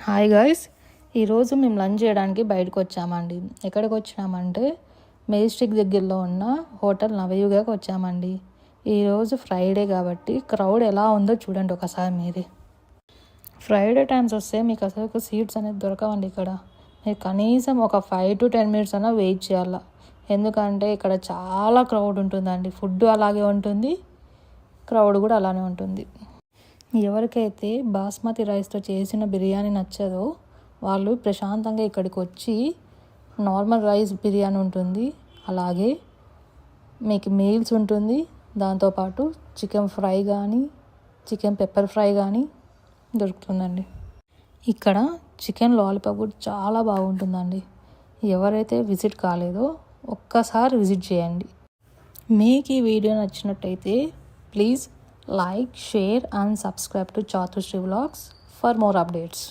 Hi guys, ఈరోజు మేము lunch చేయడానికి బయటకు వచ్చామండి. ఎక్కడికి వచ్చినామంటే మెజెస్టిక్ దగ్గరలో ఉన్న హోటల్ నవయుగకి వచ్చామండి. ఈరోజు ఫ్రైడే కాబట్టి క్రౌడ్ ఎలా ఉందో చూడండి ఒకసారి మీరే. ఫ్రైడే టైమ్స్ వస్తే మీకు అసలు సీట్స్ అనేది దొరకవండి. ఇక్కడ మీరు కనీసం ఒక 5 to 10 minutes అయినా వెయిట్ చేయాల. ఎందుకంటే ఇక్కడ చాలా క్రౌడ్ ఉంటుందండి. ఫుడ్ అలాగే ఉంటుంది, క్రౌడ్ కూడా అలానే ఉంటుంది. ఎవరికైతే బాస్మతి రైస్తో చేసిన బిర్యానీ నచ్చదో వాళ్ళు ప్రశాంతంగా ఇక్కడికి వచ్చి నార్మల్ రైస్ బిర్యానీ ఉంటుంది, అలాగే మీకు మీల్స్ ఉంటుంది, దాంతోపాటు చికెన్ ఫ్రై కానీ చికెన్ పెప్పర్ ఫ్రై కానీ దొరుకుతుందండి. ఇక్కడ చికెన్ లాలీపాప్ కూడా చాలా బాగుంటుందండి. ఎవరైతే విజిట్ కాలేదో ఒక్కసారి విజిట్ చేయండి. మీకు ఈ వీడియో నచ్చినట్టయితే please like, share and subscribe to Chatushree Vlogs for more updates.